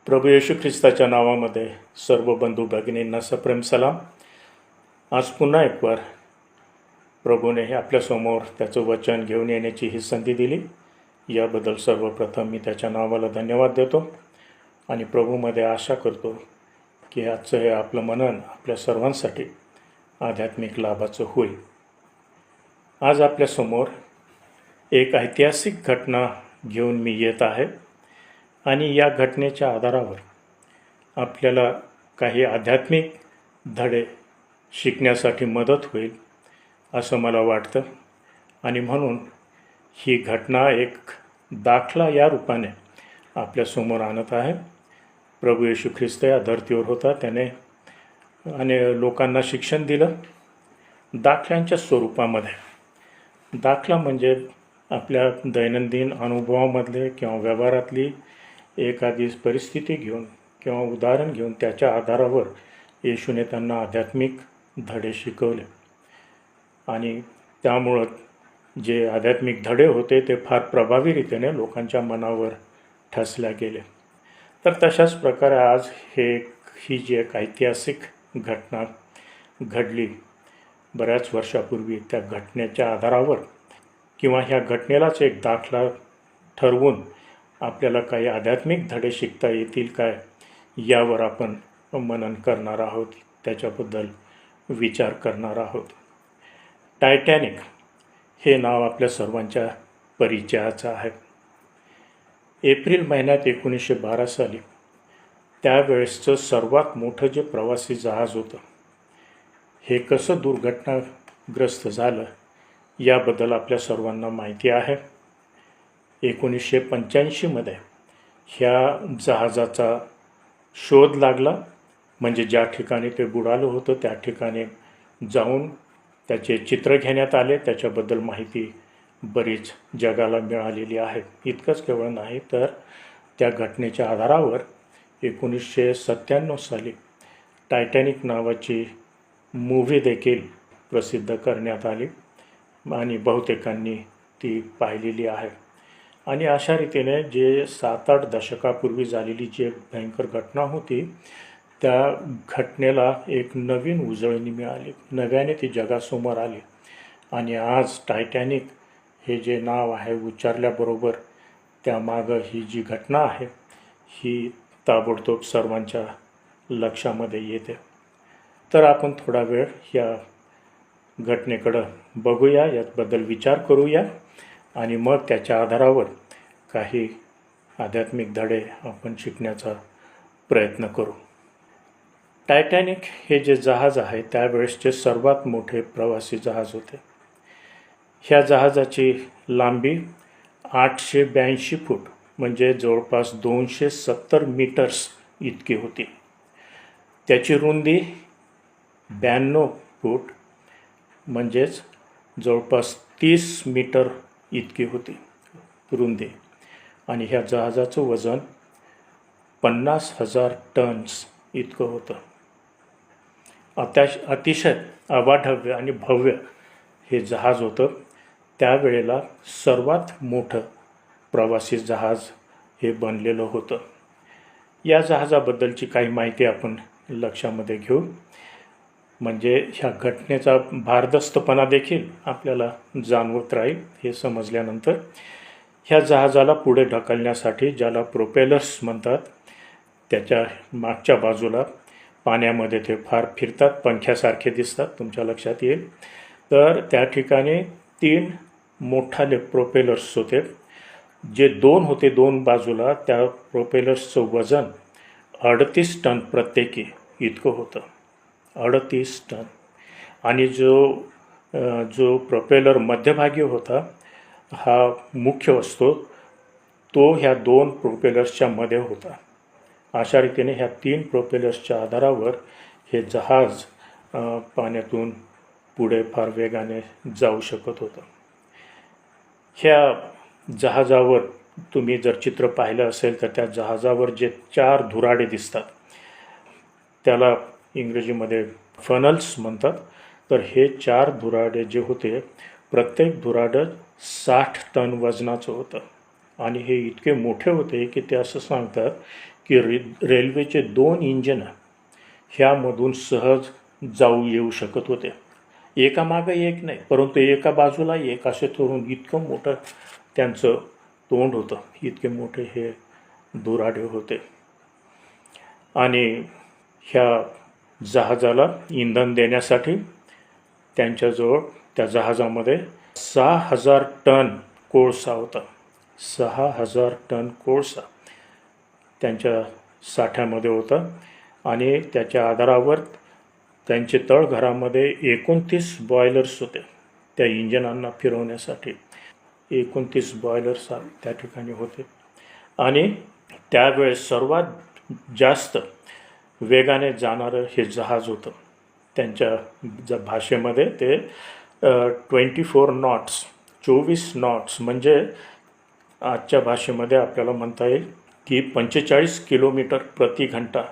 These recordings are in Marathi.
प्रभू येशू ख्रिस्ताच्या नावामध्ये सर्व बंधू भगिनींना सप्रेम सलाम. आज पुन्हा एक वार प्रभूने आपल्यासमोर त्याचं वचन घेऊन येण्याची ही संधी दिली. याबद्दल सर्वप्रथम मी त्याच्या नावाला धन्यवाद देतो आणि प्रभूमध्ये आशा करतो की आजचं हे आपलं मनन आपल्या सर्वांसाठी आध्यात्मिक लाभाचं होईल. आज आपल्यासमोर एक ऐतिहासिक घटना घेऊन मी येत आहे आणि या घटनेच्या आधारावर आपल्याला काही आध्यात्मिक धडे शिकण्यासाठी मदत होईल असं मला वाटतं. आणि म्हणून ही घटना एक दाखला या रूपाने आपल्यासमोर आणत आहे. प्रभू येशू ख्रिस्त या धर्तीवर होता, त्याने आणि लोकांना शिक्षण दिलं दाखल्यांच्या स्वरूपामध्ये. दाखला म्हणजे आपल्या दैनंदिन अनुभवामधले किंवा व्यवहारातली एखादी परिस्थिती घेऊन किंवा उदाहरण घेऊन त्याच्या आधारावर येशूने त्यांना आध्यात्मिक धडे शिकवले आणि त्यामुळं जे आध्यात्मिक धडे होते ते फार प्रभावीरीतीने लोकांच्या मनावर ठसल्या गेले. तर तशाच प्रकारे आज ही जी एक ऐतिहासिक घटना घडली बऱ्याच वर्षापूर्वी, त्या घटनेच्या आधारावर किंवा ह्या घटनेलाच एक दाखला ठरवून आपल्याला काही आध्यात्मिक धडे शिकता येतील काय यावर आपण मनन करणार आहोत, त्याच्याबद्दल विचार करणार आहोत. टायटॅनिक हे नाव आपल्या सर्वांच्या परिचयाचं आहे. एप्रिल महिन्यात 1912 साली त्यावेळेसचं सर्वात मोठं जे प्रवासी जहाज होतं हे कसं दुर्घटनाग्रस्त झालं याबद्दल आपल्या सर्वांना माहिती आहे. 1985मध्ये ह्या जहाजाचा शोध लागला, म्हणजे ज्या ठिकाणी ते बुडालं होतं त्या ठिकाणी जाऊन त्याचे चित्र घेण्यात आले. त्याच्याबद्दल माहिती बरीच जगाला मिळालेली आहे. इतकंच केवळ नाही तर त्या घटनेच्या आधारावर 1997 साली टायटॅनिक नावाची मूव्ही देखील प्रसिद्ध करण्यात आली आणि बहुतेकांनी ती पाहिलेली आहे. आणि अशा रीतीने जे 7-8 दशकापूर्वी झालेली जी भयंकर घटना होती त्या घटनेला एक नवीन उजळणी मिळाली, नव्याने ती जगासमोर आली. आणि आज टायटॅनिक हे जे नाव आहे उच्चारल्याबरोबर त्यामागं ही जी घटना आहे ही ताबडतोब सर्वांच्या लक्षामध्ये येते. तर आपण थोडा वेळ या घटनेकडं बघूया, याबद्दल विचार करूया आणि मग त्याच्या आधारावर काही आध्यात्मिक धडे आपण शिकण्याचा प्रयत्न करू. टायटॅनिक हे जे जहाज आहे त्यावेळेसचे सर्वात मोठे प्रवासी जहाज होते. ह्या जहाजाची लांबी 882 फूट म्हणजे जवळपास 270 मीटर्स इतकी होती. त्याची रुंदी 92 फूट म्हणजेच जवळपास 30 मीटर इतकी होती रुंदी. आणि ह्या जहाजाचं वजन 50,000 टन्स इतकं होतं. अतिशय अवाढव्य आणि भव्य हे जहाज होतं. त्यावेळेला सर्वात मोठं प्रवासी जहाज हे बनलेलं होतं. या जहाजाबद्दलची काही माहिती आपण लक्षामध्ये घेऊ, म्हणजे ह्या घटनेचा भारदस्तपणा देखील आपल्याला जाणवत राहील. हे समजल्यानंतर ह्या जहाजाला पुढे ढकलण्यासाठी ज्याला प्रोपेलर्स म्हणतात, त्याच्या मागच्या बाजूला पाण्यामध्ये ते फार फिरतात, पंख्यासारखे दिसतात, तुमच्या लक्षात येईल. तर त्या ठिकाणी 3 मोठाले प्रोपेलर्स होते. जे 2 होते 2 बाजूला, त्या प्रोपेलर्सचं वजन 38 टन प्रत्येकी इतकं होतं. 38 टन. आणि जो प्रोपेलर मध्यभागी होता हा मुख्य असतो तो ह्या 2 प्रोपेलर्सच्या मध्ये होता. अशा रीतीने ह्या 3 प्रोपेलर्सच्या आधारावर हे जहाज पाण्यातून पुढे फार वेगाने जाऊ शकत होतं. ह्या जहाजावर तुम्ही जर चित्र पाहिलं असेल तर त्या जहाजावर जे 4 धुराडे दिसतात त्याला इंग्रजीमध्ये फनल्स म्हणतात. तर हे 4 धुराडे जे होते प्रत्येक धुराडं 60 टन वजनाचं होतं. आणि हे इतके मोठे होते की ते असं सांगतात की रेल्वेचे 2 इंजिन ह्यामधून सहज जाऊ येऊ शकत होते. एकामागं एक नाही, परंतु एका बाजूला एक असे करून इतकं मोठं त्यांचं तोंड होतं, इतके मोठे हे दुराढे होते. आणि ह्या जहाजाला इंधन देण्यासाठी त्यांच्याजवळ त्या जहाजामध्ये 6,000 टन कोळसा होता. 6,000 टन कोळसा त्यांच्या साठ्यामध्ये होता. आणि त्याच्या आधारावर त्यांचे तळघरामध्ये 29 बॉयलर्स होते त्या इंजिनांना फिरवण्यासाठी. 29 बॉयलर्स त्या ठिकाणी होते. आणि त्यावेळेस सर्वात जास्त वेगाने जाणारं हे जहाज होतं. त्यांच्या भाषेमध्ये ते 24 नॉट्स 24 नॉट्स म्हणजे आजच्या भाषेमध्ये आपल्याला म्हणता येईल की 45 किलोमीटर प्रति घंटा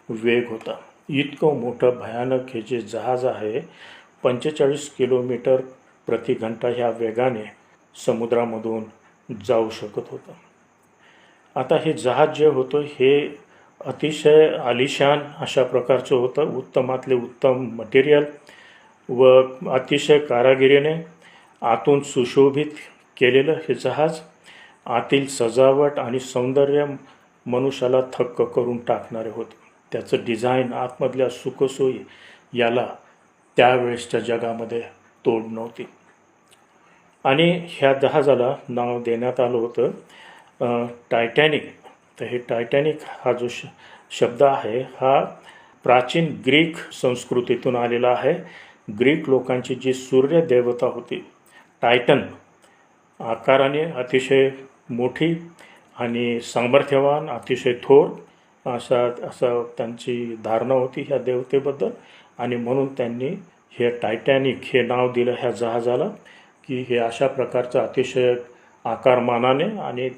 वेग होता. इतकं मोठं भयानक हे जे जहाज आहे 45 किलोमीटर प्रति घंटा ह्या वेगाने समुद्रामधून जाऊ शकत होतं. आता हे जहाज जे होतं हे अतिशय आलिशान अशा प्रकारचं होतं. उत्तमातले उत्तम मटेरियल व अतिशय कारागिरीने आतून सुशोभित केलेलं हे जहाज. आतील सजावट आणि सौंदर्य मनुष्याला थक्क करून टाकणारे होते. त्याचं डिझाईन, आतमधल्या सुखसोयी याला त्यावेळेसच्या जगामध्ये तोड नव्हती. आणि ह्या जहाजाला नाव देण्यात आलं होतं टायटॅनिक. तर हे टायटॅनिक हा जो शब्द आहे हा प्राचीन ग्रीक संस्कृतीतून आलेला आहे. ग्रीक लोकांची जी सूर्य देवता होती टायटन, आकाराने अतिशय मोठी आणि सामर्थ्यवान, अतिशय थोर असं त्यांची धारणा होती ह्या देवतेबद्दल. आणि म्हणून त्यांनी हे टायटॅनिक हे नाव दिलं ह्या जहाजाला की हे अशा प्रकारचं अतिशय आकारमानाने आणि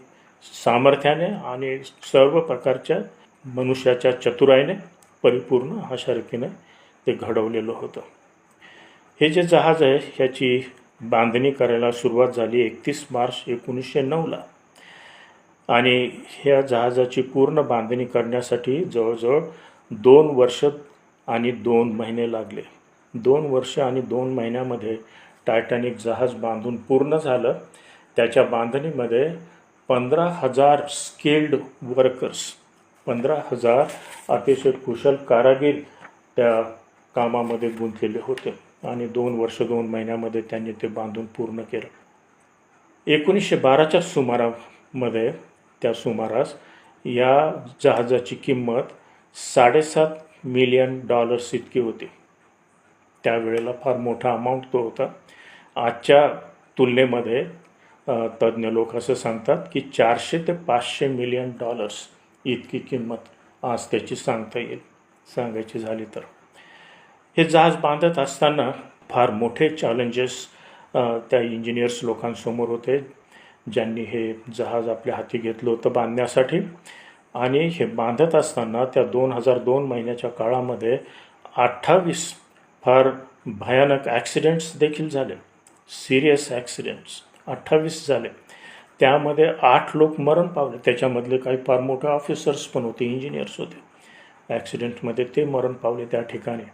सामर्थ्याने आणि सर्व प्रकारच्या मनुष्याच्या चतुराईने परिपूर्ण अशा रीतीने ते घडवलेलं होतं. हे जे जहाज आहे ह्याची बांधणी करायला सुरुवात झाली 31 मार्च 1909ला. आणि ह्या जहाजाची पूर्ण बांधणी करण्यासाठी जवळजवळ 2 वर्ष आणि 2 महिने लागले. 2 वर्ष आणि 2 महिन्यामध्ये टायटॅनिक जहाज बांधून पूर्ण झालं. त्याच्या बांधणीमध्ये 15,000 स्किल्ड वर्कर्स, 15,000 अतिशय कुशल कारागीर त्या कामामध्ये गुंतलेले होते. आणि 2 वर्ष 2 महिन्यामध्ये त्यांनी ते बांधून पूर्ण केलं. 1912च्या सुमारामध्ये त्या सुमारास या जहाजाची किंमत $7.5 मिलियन इतकी होती. त्यावेळेला फार मोठा अमाऊंट तो होता. आजच्या तुलनेमध्ये तज्ज्ञ लोक असं सांगतात की $400 ते $500 मिलियन इतकी किंमत आज त्याची सांगायची झाली तर. हे जहाज बांधत असताना फार मोठे चॅलेंजेस त्या इंजिनियर्स लोकांसमोर होते ज्यांनी हे जहाज आपल्या हाती घेतलं होतं बांधण्यासाठी. आणि हे बांधत असताना त्या 2002 महिन्याच्या काळामध्ये 28 फार भयानक ॲक्सिडेंट्स देखील झाले. सिरियस ॲक्सिडेंट्स 28 झाले. त्यामध्ये 8 लोक मरण पावले. त्याच्यामधले काही फार मोठे ऑफिसर्स पण होते, इंजिनियर्स होते. ॲक्सिडेंटमध्ये ते मरण पावले त्या ठिकाणी.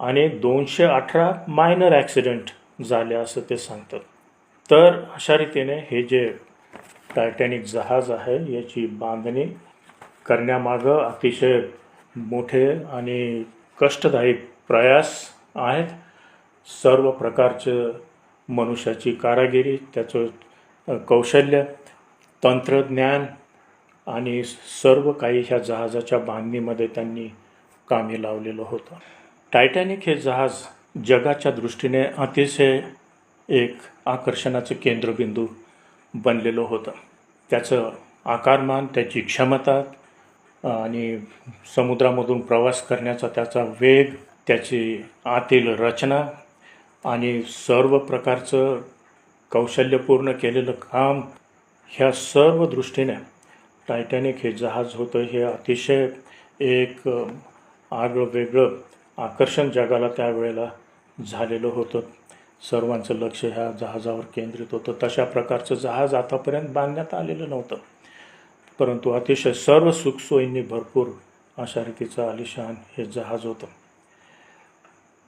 आणि 218 मायनर ॲक्सिडेंट झाले असं ते सांगतात. तर अशा रीतीने हे जे टायटॅनिक जहाज आहे याची बांधणी करण्यामागं अतिशय मोठे आणि कष्टदायी प्रयास आहेत. सर्व प्रकारचं मनुष्याची कारागिरी, त्याचं कौशल्य, तंत्रज्ञान आणि सर्व काही ह्या जहाजाच्या बांधणीमध्ये त्यांनी कामी लावलेलं होतं. टायटॅनिक हे जहाज जगाच्या दृष्टीने अतिशय एक आकर्षणाचं केंद्रबिंदू बनलेलं होतं. त्याचं आकारमान, त्याची क्षमता आणि समुद्रामधून प्रवास करण्याचा त्याचा वेग, त्याची आतील रचना आणि सर्व प्रकारचं कौशल्यपूर्ण केलेलं काम, ह्या सर्व दृष्टीने टायटॅनिक हे जहाज होतं हे अतिशय एक आगळं वेगळं आकर्षण जगाला त्यावेळेला झालेलं होतं. सर्वांचं लक्ष ह्या जहाजावर केंद्रित होतं. तशा प्रकारचं जहाज आतापर्यंत बांधण्यात आलेलं नव्हतं. परंतु अतिशय सर्व सुखसोयींनी भरपूर अशा रीतीचं आलिशान हे जहाज होतं.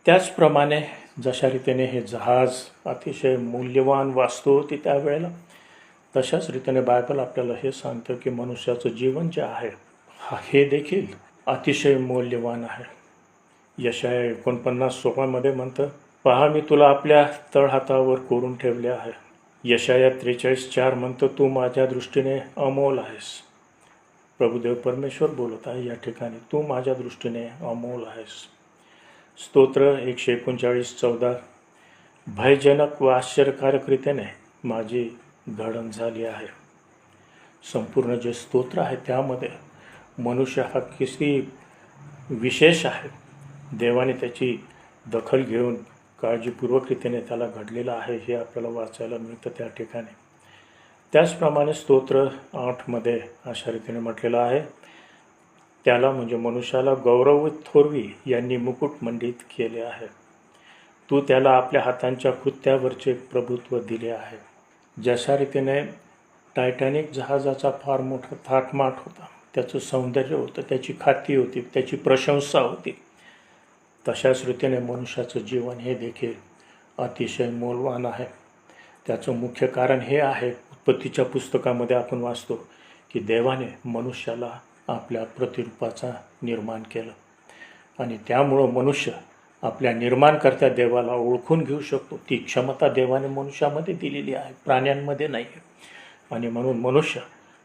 त्याचप्रमाणे जशा रीतीने हे जहाज अतिशय मूल्यवान वास्तू होती त्यावेळेला, तशाच रीतीने बायबल आपल्याला हे सांगतं की मनुष्याचं जीवन जे आहे हे देखील अतिशय मौल्यवान आहे. यशाया 49:16 म्हणतं, पहा मी तुला आपल्या तळहातावर कोरून ठेवले आहे. यशाया 43:4 म्हणतं, तू माझ्या दृष्टीने अमोल आहेस. प्रभुदेव परमेश्वर बोलत आहे या ठिकाणी, तू माझ्या दृष्टीने अमोल आहेस. स्तोत्र 139:14, भयजनक व आश्चर्यकारक रीतीने माझी घडण झाली आहे. संपूर्ण जे स्तोत्र आहे त्यामध्ये मनुष्य हा किती विशेष आहे. देवाने त्याची दखल घेऊन काळजीपूर्वक रीतीने त्याला घडलेलं आहे हे आपल्याला वाचायला मिळतं त्या ठिकाणी. त्याचप्रमाणे स्तोत्र 8 अशा रीतीने म्हटलेलं आहे, त्याला म्हणजे मनुष्याला गौरव थोरवी यांनी मुकुटमंडित केले आहे. तू त्याला आपल्या हातांच्या कृत्यावरचे प्रभुत्व दिले आहे. जशा रीतीने टायटॅनिक जहाजाचा फार मोठा थाटमाट होता, त्याचं सौंदर्य होतं, त्याची ख्याती होती, त्याची प्रशंसा होती, तशाच रीतीने मनुष्याचं जीवन हे देखील अतिशय मौल्यवान आहे. त्याचं मुख्य कारण हे आहे, उत्पत्तीच्या पुस्तकामध्ये आपण वाचतो की देवाने मनुष्याला आपल्या प्रतिरूपाचा निर्माण केलं आणि त्यामुळं मनुष्य आपल्या निर्माणकर्त्या देवाला ओळखून घेऊ शकतो. ती क्षमता देवाने मनुष्यामध्ये दिलेली आहे, प्राण्यांमध्ये नाही आहे. आणि म्हणून मनुष्य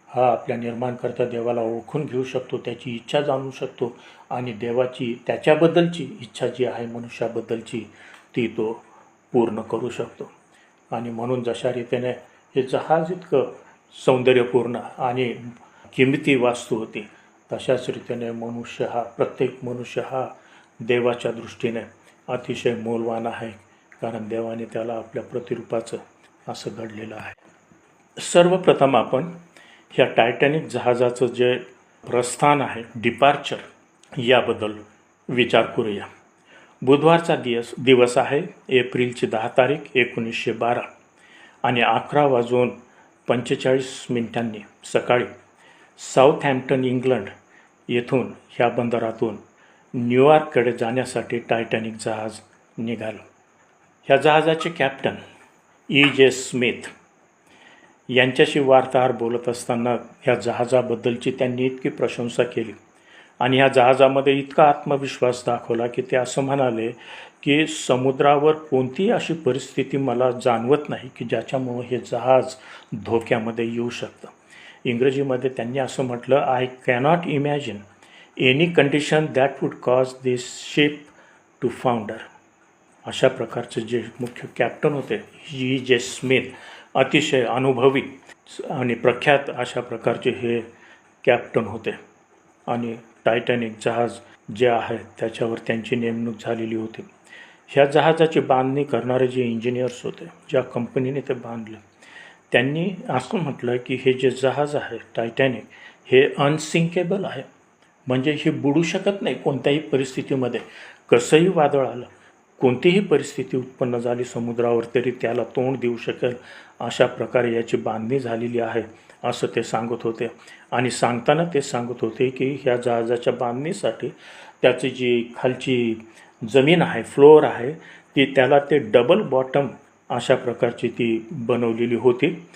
हा आपल्या निर्माणकर्त्या देवाला ओळखून घेऊ शकतो, त्याची इच्छा जाणू शकतो आणि देवाची त्याच्याबद्दलची इच्छा जी आहे मनुष्याबद्दलची ती तो पूर्ण करू शकतो. आणि म्हणून जशा रीतीने हे जहाज इतकं सौंदर्यपूर्ण आणि किमती वास्तू होती, तशाच रीतीने प्रत्येक मनुष्य हा देवाच्या दृष्टीने अतिशय मौल्यवान आहे, कारण देवाने त्याला आपल्या प्रतिरूपाचं असं घडलेलं आहे. सर्वप्रथम आपण ह्या टायटॅनिक जहाजाचं जे प्रस्थान आहे, डिपार्चर, याबद्दल विचार करूया. बुधवारचा दिवस आहे, एप्रिलची 10 तारीख 1912 आणि 11:45 सकाळी साऊथहॅम्प्टन इंग्लंड येथून ह्या बंदरातून न्यूयॉर्ककडे जाण्यासाठी टायटॅनिक जहाज निघालं. ह्या जहाजाचे कॅप्टन E.J. स्मिथ यांच्याशी वार्ताहर बोलत असताना ह्या जहाजाबद्दलची त्यांनी इतकी प्रशंसा केली आणि ह्या जहाजामध्ये इतका आत्मविश्वास दाखवला की ते असं म्हणाले की समुद्रावर कोणतीही अशी परिस्थिती मला जाणवत नाही की ज्याच्यामुळं हे जहाज धोक्यामध्ये येऊ शकतं. इंग्रजीमध्ये त्यांनी असं म्हटलं, I cannot imagine any condition that would cause this ship to founder. अशा प्रकारचे जे मुख्य कॅप्टन होते E.J. स्मिथ, अतिशय अनुभवी आणि प्रख्यात अशा प्रकारचे हे कॅप्टन होते आणि टायटॅनिक जहाज जे आहे त्याच्यावर त्यांची नेमणूक झालेली होती. ह्या जहाजाची बांधणी करणारे जे इंजिनियर्स होते, ज्या कंपनीने ते बांधले, त्यांनी असं म्हटलं की हे जे जहाज आहे टायटॅनिक हे अनसिंकेबल आहे, म्हणजे हे बुडू शकत नाही कोणत्याही परिस्थितीमध्ये. कसंही वादळ आलं, कोणतीही परिस्थिती उत्पन्न झाली समुद्रावर तरी त्याला तोंड देऊ शकेल अशा प्रकारे याची बांधणी झालेली आहे असं ते सांगत होते. आणि सांगताना ते सांगत होते की ह्या जहाजाच्या बांधणीसाठी त्याची जी खालची जमीन आहे, फ्लोअर आहे, ती त्याला ते डबल बॉटम अशा प्रकारची ती बनवलेली होती.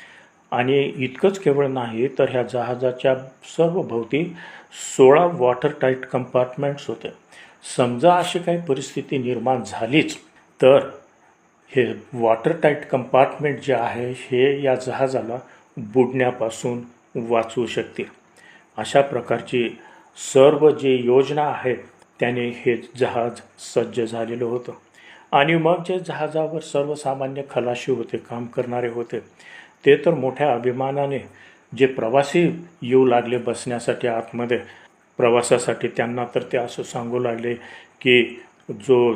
आणि इतकंच केवळ नाही तर ह्या जहाजाच्या सर्व भोवती 16 वॉटर टाईट कंपार्टमेंट्स होते. समजा अशी काही परिस्थिती निर्माण झालीच तर हे वॉटर टाईट कंपार्टमेंट जे आहे हे या जहाजाला बुडण्यापासून वाचवू शकते. अशा प्रकारची सर्व जे योजना आहेत त्याने हे जहाज सज्ज झालेलं होतं. आणि मग जे जहाजावर सर्वसामान्य खलाशी होते, काम करणारे होते, ते तर मोठ्या अभिमानाने जे प्रवासी येऊ लागले बसण्यासाठी आतमध्ये प्रवासासाठी, त्यांना तर ते असं सांगू लागले की जो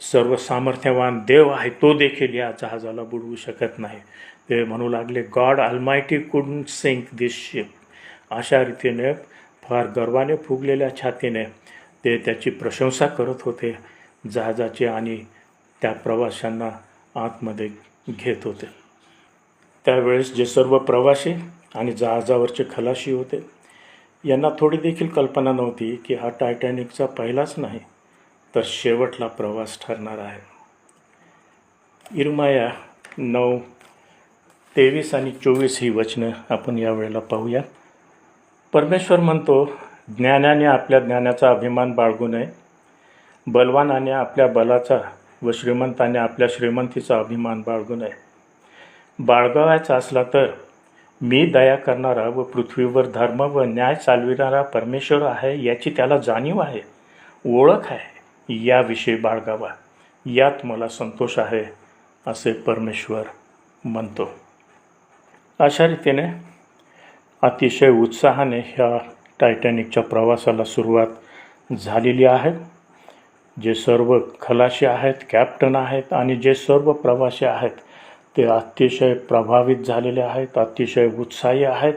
सर्व सामर्थ्यवान देव आहे तो देखील या जहाजाला बुडवू शकत नाही. ते म्हणू लागले, गॉड अल्मायटी कुडंट सिंक दिस शिप. अशा रीतीने फार गर्वाने फुगलेल्या छातीने ते त्याची प्रशंसा करत होते जहाजाची आणि त्या प्रवाशांना आतमध्ये घेत होते. त्यावेळेस जे सर्व प्रवासी आणि जहाजावरचे खलाशी होते. यांना थोडी देखील कल्पना नव्हती की हा टायटॅनिकचा पहिलाच नाही तर शेवटला प्रवास ठरणार आहे. इर्माया 9:23 आणि 24 ही वचनं आपण यावेळेला पाहूया. परमेश्वर म्हणतो, ज्ञानाने आपल्या ज्ञानाचा अभिमान बाळगू नये, बलवानाने आपल्या बलाचा व श्रीमंताने आपल्या श्रीमंतीचा अभिमान बाळगू नये. बाळगावायचा असला तर मी दया करणारा व पृथ्वीवर धर्म व न्याय चालविणारा परमेश्वर आहे याची त्याला जाणीव आहे, ओळख आहे. याविषयी बाळगावा, यात मला संतोष आहे असे परमेश्वर म्हणतो. अशा रीतीने अतिशय उत्साहाने ह्या टायटॅनिकच्या प्रवासाला सुरुवात झालेली आहे. जे सर्व खलाशी आहेत, कॅप्टन आहेत आणि जे सर्व प्रवासी आहेत ते अतिशय प्रभावित झालेले आहेत, अतिशय उत्साही आहेत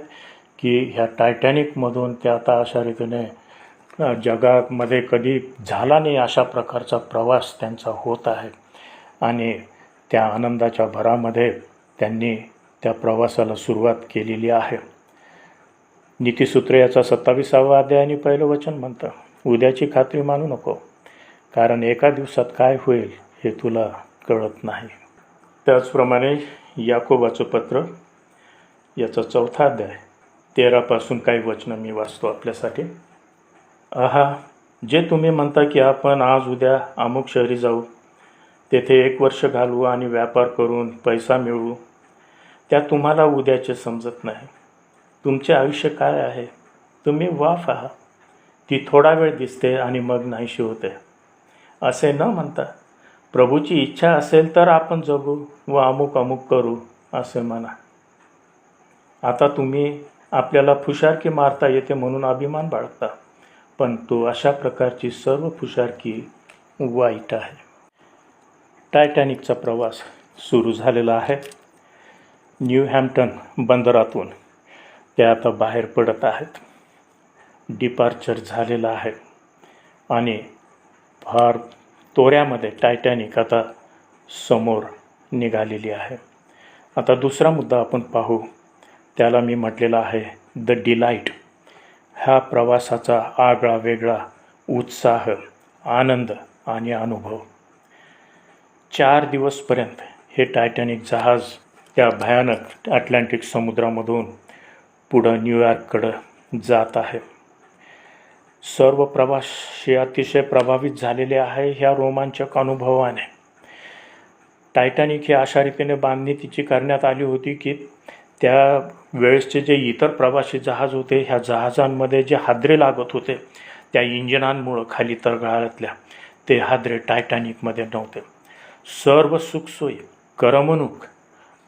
की ह्या टायटॅनिकमधून ते आता अशा रीतीने जगामध्ये कधी झाला नाही अशा प्रकारचा प्रवास त्यांचा होत आहे. आणि त्या आनंदाच्या भरामध्ये त्यांनी त्या प्रवासाला सुरुवात केलेली आहे. नीतिसूत्र याचा 27वा अध्याय आणि 1 वचन म्हणतं, उद्याची खात्री मानू नको, कारण एका दिवसात काय होईल हे तुला कळत नाही. त्याचप्रमाणे याकोबाचं पत्र याचा 4था अध्याय 13 काही वचनं मी वाचतो आपल्यासाठी. जे तुम्ही म्हणता की आपण आज उद्या अमुक शहरी जाऊ, तेथे 1 वर्ष घालवू आणि व्यापार करून पैसा मिळवू, त्या तुम्हाला उद्याचे समजत नाही. तुमचे आयुष्य काय आहे? तुम्ही वाफ आहात, ती थोडा वेळ दिसते आणि मग नाहीशी होते. असे न म्हणता प्रभूची इच्छा असेल तर आपण जगू व अमुक अमुक करू असे म्हणा. आता तुम्ही आपल्याला फुशारकी मारता येते म्हणून अभिमान बाळगता, पण तो अशा प्रकारची सर्व फुशारकी वाईट आहे. टायटॅनिकचा प्रवास सुरू झालेला आहे. न्यूहॅम्प्टन बंदरातून ते आता बाहेर पडत आहेत. डिपार्चर झालेलं आहे आणि फार तोऱ्यामध्ये टायटॅनिक आता समोर निघालेली आहे. आता दुसरा मुद्दा आपण पाहू, त्याला मी म्हटलेला आहे द डिलाईट. ह्या प्रवासाचा आगळा वेगळा उत्साह, आनंद आणि अनुभव. 4 दिवसपर्यंत हे टायटॅनिक जहाज त्या भयानक अटलांटिक समुद्रामधून पुढं न्यूयॉर्ककडं जात आहे. सर्व प्रवासी अतिशय प्रभावित झालेले आहे ह्या रोमांचक अनुभवाने. टायटॅनिक ही अशा रीतीने बांधणी तिची करण्यात आली होती की त्या वेळेसचे जे इतर प्रवासी जहाज होते, ह्या जहाजांमध्ये जे हादरे लागत होते त्या इंजिनांमुळं खाली तळघातल्या, ते हादरे टायटॅनिकमध्ये नव्हते. सर्व सुखसोयी, करमणूक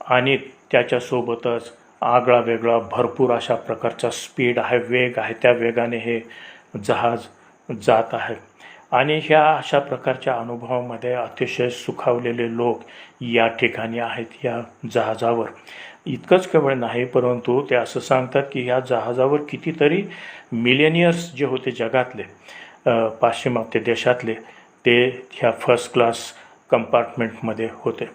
आणि त्याच्यासोबतच आगळा वेगळा भरपूर अशा प्रकारचा स्पीड आहे, वेग आहे. त्या वेगाने हे जहाज जात आहे आणि ह्या अशा प्रकारच्या अनुभवामध्ये अतिशय सुखावलेले लोक या ठिकाणी आहेत या जहाजावर. इतकंच केवळ नाही, परंतु ते असं सांगतात की या जहाजावर कितीतरी मिलेनियर्स जे होते जगातले, पाश्चिमात्य देशातले, ते ह्या फर्स्ट क्लास कंपार्टमेंटमध्ये होते.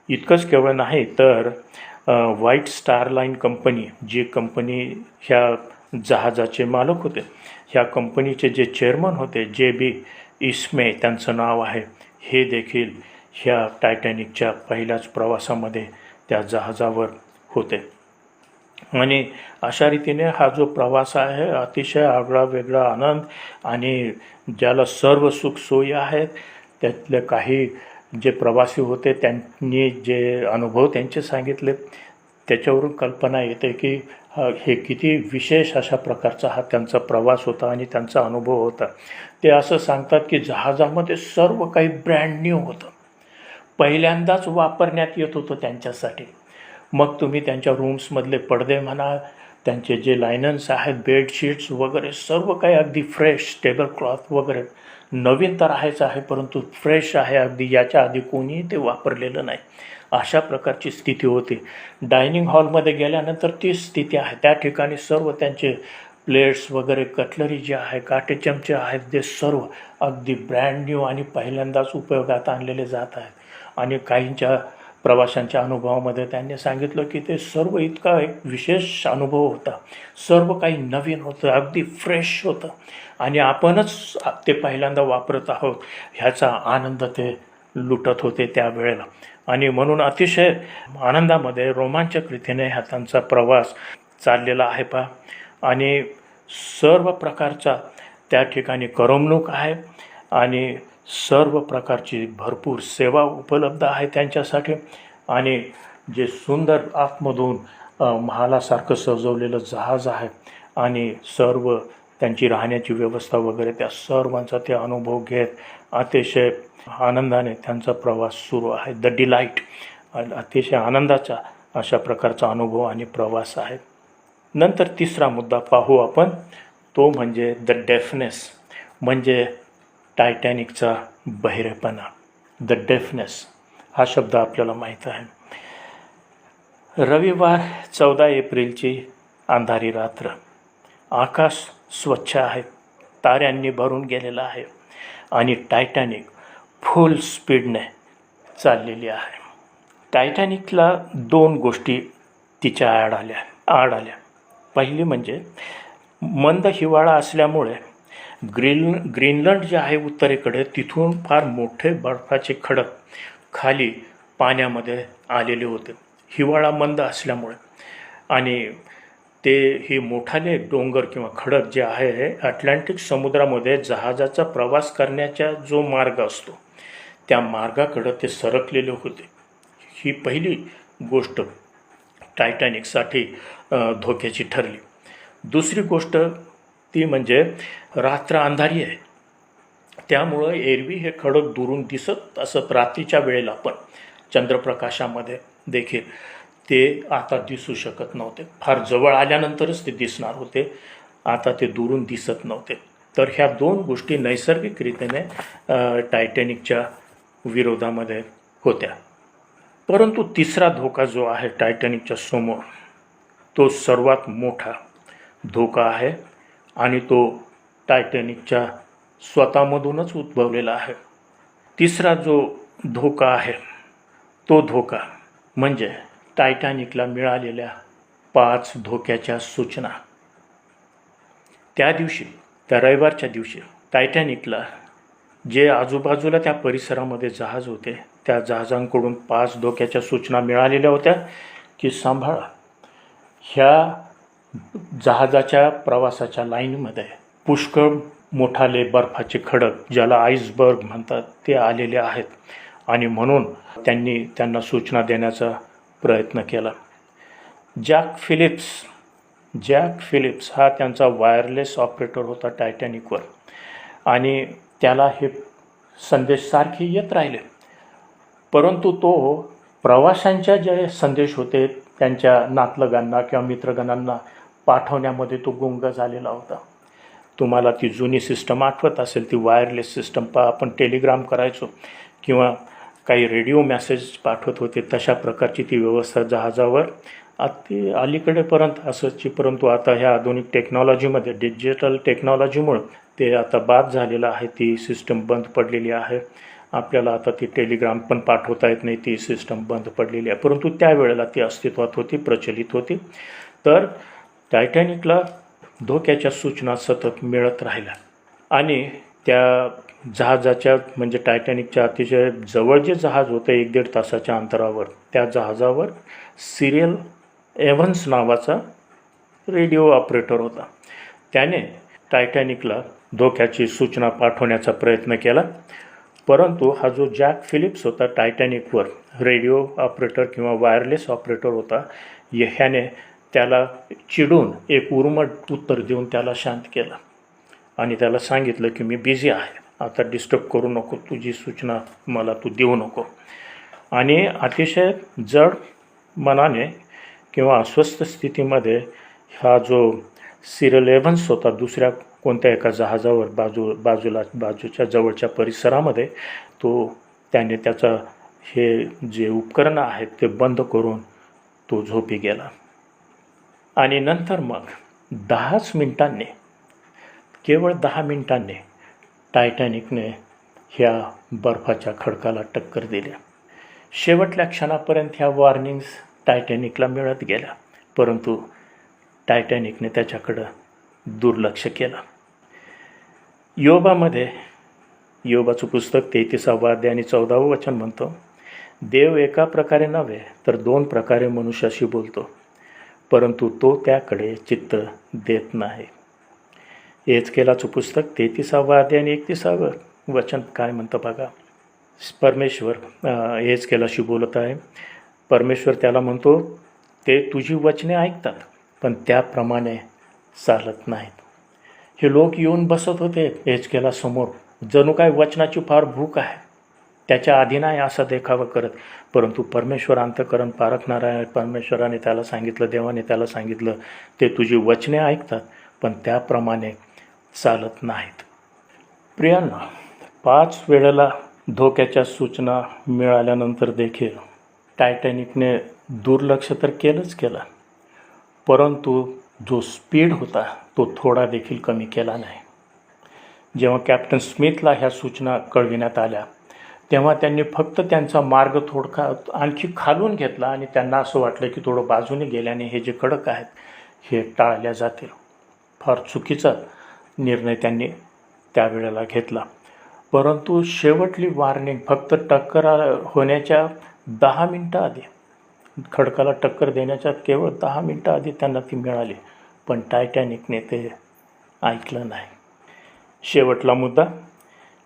इतकंच केवळ नाही तर व्हाईट स्टार लाईन कंपनी, जी कंपनी ह्या जहाजाचे मालक होते, ह्या कंपनीचे जे चेअरमन होते जे.बी. इस्मे त्यांचं नाव आहे, हे देखील ह्या टायटॅनिकच्या पहिल्याच प्रवासामध्ये त्या जहाजावर होते. आणि अशा रीतीने हा जो प्रवास आहे अतिशय आगळा वेगळा आनंद आणि ज्याला सर्व सुखसोयी आहेत. त्यातले काही जे प्रवासी होते त्यांनी जे अनुभव त्यांचे सांगितले त्याच्यावरून कल्पना येते की हे किती विशेष अशा प्रकारचा हा त्यांचा प्रवास होता आणि त्यांचा अनुभव होता. ते असं सांगतात की जहाजामध्ये सर्व काही ब्रँड न्यू होतं, पहिल्यांदाच वापरण्यात येत होतं त्यांच्यासाठी. मग तुम्ही त्यांच्या रूम्समधले पडदे म्हणा, त्यांचे जे लायनन्स आहेत, बेडशीट्स वगैरे सर्व काही अगदी फ्रेश, टेबल क्लॉथ वगैरे नवीन तर आहेच आहे, परंतु फ्रेश आहे अगदी, याच्या आधी कोणीही ते वापरलेलं नाही अशा प्रकारची स्थिती होती. डायनिंग हॉलमध्ये गेल्यानंतर तीच स्थिती आहे. त्या ठिकाणी सर्व त्यांचे प्लेट्स वगैरे, कटलरी जे आहे, काटे चमचे आहेत, ते सर्व अगदी ब्रँड न्यू आणि पहिल्यांदाच उपयोगात आणलेले जात आहेत. आणि काहींच्या प्रवाशांच्या अनुभवामध्ये त्यांनी सांगितलं की ते सर्व इतका एक विशेष अनुभव होता. सर्व काही नवीन होतं, अगदी फ्रेश होतं आणि आपणच ते पहिल्यांदा वापरत आहोत ह्याचा आनंद ते लुटत होते त्यावेळेला. आणि म्हणून अतिशय आनंदामध्ये रोमांचक रीतीने हा त्यांचा प्रवास चाललेला आहे पहा. आणि सर्व प्रकारचा त्या ठिकाणी करमणूक आहे आणि सर्व प्रकारची भरपूर सेवा उपलब्ध आहे त्यांच्यासाठी. आणि जे सुंदर आतमधून महालासारखं सजवलेलं जहाज आहे आणि सर्व त्यांची राहण्याची व्यवस्था वगैरे त्या सर्वांचा ते अनुभव घेत अतिशय आनंदाने त्यांचा प्रवास सुरू आहे. द डिलाईट, अतिशय आनंदाचा अशा प्रकारचा अनुभव आणि प्रवास आहे. नंतर तिसरा मुद्दा पाहू आपण, तो म्हणजे द डेफनेस, म्हणजे टायटॅनिकचा बहिरेपणा. द डेफनेस हा शब्द आपल्याला माहीत आहे. रविवार 14 एप्रिलची अंधारी रात्र. आकाश स्वच्छ आहे, ताऱ्यांनी भरून गेलेलं आहे आणि टायटॅनिक फुल स्पीडने चाललेली आहे. टायटॅनिकला 2 गोष्टी तिच्या आड आल्या. पहिली म्हणजे मंद हिवाळा असल्यामुळे ग्रीनलंड जे आहे उत्तरेकडे, तिथून फार मोठे बर्फाचे खडक खाली पाण्यामध्ये आलेले होते हिवाळा मंद असल्यामुळे. आणि हे मोठाले डोंगर किंवा खडक जे आहे अटलांटिक समुद्रामध्ये जहाजाचा प्रवास करण्याचा जो मार्ग असतो त्या मार्गाकडं ते सरकलेले होते. ही पहिली गोष्ट टायटॅनिकसाठी धोक्याची ठरली. दुसरी गोष्ट ती म्हणजे रात्र अंधारी आहे, त्यामुळं एरवी हे खडक दुरून दिसत असत रात्रीच्या वेळेला, पण चंद्रप्रकाशामध्ये देखील ते आता दिसू शकत नव्हते. फार जवळ आल्यानंतरच ते दिसणार होते, आता ते दुरून दिसत नव्हते. तर ह्या 2 गोष्टी नैसर्गिक रीतीने टायटॅनिकच्या विरोधामध्ये होत्या. परंतु तिसरा धोका जो आहे टायटॅनिकच्या समोर, तो सर्वात मोठा धोका आहे आणि तो टायटॅनिकच्या स्वतःमधूनच उद्भवलेला आहे. तिसरा जो धोका आहे तो धोका म्हणजे टायटॅनिकला मिळालेल्या 5 धोक्याच्या सूचना. त्या दिवशी, त्या रविवारच्या दिवशी टायटॅनिकला जे आजूबाजूला त्या परिसरामध्ये जहाज होते त्या जहाजांकडून 5 धोक्याच्या सूचना मिळालेल्या होत्या की सांभाळा, ह्या जहाजाच्या प्रवासाच्या लाईनमध्ये पुष्कळ मोठाले बर्फाचे खडक ज्याला आईसबर्ग म्हणतात ते आलेले आहेत. आणि म्हणून त्यांना सूचना देण्याचा प्रयत्न केला. जॅक फिलिप्स हा त्यांचा वायरलेस ऑपरेटर होता टायटॅनिकवर आणि त्याला हे संदेश सारखे येत राहिले. परंतु तो प्रवाशांच्या जे संदेश होते त्यांच्या नातलगांना किंवा मित्रगणांना पाठवण्यामध्ये तो गुंग झालेला होता. तुम्हाला ती जुनी सिस्टम आठवत असेल, ती वायरलेस सिस्टम आपण टेलिग्राम करायचो किंवा काही रेडिओ मेसेज पाठवत होते, तशा प्रकारची ती व्यवस्था जहाजावर अति अलीकडेपर्यंत असायची. परंतु आता ह्या आधुनिक टेक्नॉलॉजीमध्ये, डिजिटल टेक्नॉलॉजीमुळं ते आता बाद झालेलं आहे, ती सिस्टम बंद पडलेली आहे. आपल्याला आता ती टेलिग्राम पण पाठवता येत नाही, ती सिस्टम बंद पडलेली आहे. परंतु त्यावेळेला ती अस्तित्वात होती, प्रचलित होती. तर टायटॅनिकला धोक्याच्या सूचना सतत मिळत राहिल्या आणि त्या जहाजाच्या म्हणजे टायटॅनिकच्या अतिशय जवळ जे जहाज होतं 1-1.5 तासाच्या अंतरावर, त्या जहाजावर सिरियल एव्हन्स नावाचा रेडिओ ऑपरेटर होता. त्याने टायटॅनिकला धोक्याची सूचना पाठवण्याचा प्रयत्न केला. परंतु हा जो जॅक फिलिप्स होता टायटॅनिकवर रेडिओ ऑपरेटर किंवा वायरलेस ऑपरेटर होता, ह्याने त्याला चिडून एक उर्मट उत्तर देऊन त्याला शांत केलं आणि त्याला सांगितलं की मी बिझी आहे, आता डिस्टर्ब करू नको, तुझी सूचना मला तू देऊ नको. आणि अतिशय जड मनाने किंवा अस्वस्थ स्थितीमध्ये हा जो सिरियल एव्हन्स होता दुसऱ्या कोणत्या एका जहाजावर बाजूच्या जवळच्या परिसरामध्ये, त्याने त्याचा हे जे उपकरणं आहेत ते बंद करून तो झोपी गेला. आणि नंतर मग 10 मिनिटांनी, केवळ 10 मिनिटांनी टायटॅनिकने ह्या बर्फाच्या खडकाला टक्कर दिली शेवटल्या क्षणापर्यंत ह्या वॉर्निंग्स टायटॅनिकला मिळत गेल्या, परंतु टायटॅनिकने त्याच्याकडं दुर्लक्ष केलं. योबाचं पुस्तक 33 अध्याय आणि 14 वचन म्हणतो, देव एका प्रकारे नव्हे तर 2 प्रकारे मनुष्याशी बोलतो, परंतु तो त्याकडे चित्त देत नाही. एहेजकेलाचं पुस्तक 33 अध्याय आणि 31 वचन काय म्हणतं बघा. परमेश्वर एहेजकेलाशी बोलत आहे. परमेश्वर त्याला म्हणतो, ते तुझी वचने ऐकतात पण त्याप्रमाणे चालत नाहीत. हे लोक येऊन बसत होते एहेजकेला समोर, जणू काय वचनाची फार भूक आहे, त्याच्या आधी नाही असा देखावा करत, परंतु परमेश्वर अंतःकरण पारखणारा आहे. परमेश्वराने त्याला सांगितलं, देवाने त्याला सांगितलं, ते तुझी वचने ऐकतात पण त्याप्रमाणे चालत नाहीत. प्रियांनो, 5 वेळेला धोक्याच्या सूचना मिळाल्यानंतर देखील टायटॅनिकने दुर्लक्ष तर केलं, परंतु जो स्पीड होता तो थोडा देखील कमी केला नाही. जेव्हा कॅप्टन स्मिथला ह्या सूचना कळविण्यात आल्या तेव्हा त्यांनी फक्त त्यांचा मार्ग थोडका आणखी खालून घेतला आणि त्यांना असं वाटलं की थोडं बाजूने गेल्याने हे जे खडक आहेत हे टाळल्या जातील. फार चुकीचा निर्णय त्यांनी त्यावेळेला घेतला. परंतु शेवटली वॉर्निंग फक्त टक्कर होण्याच्या 10 मिनटं आधी, खडकाला टक्कर देण्याच्या केवळ 10 मिनटं आधी त्यांना ती मिळाली, पण टायटॅनिकने ते ऐकलं नाही. शेवटला मुद्दा,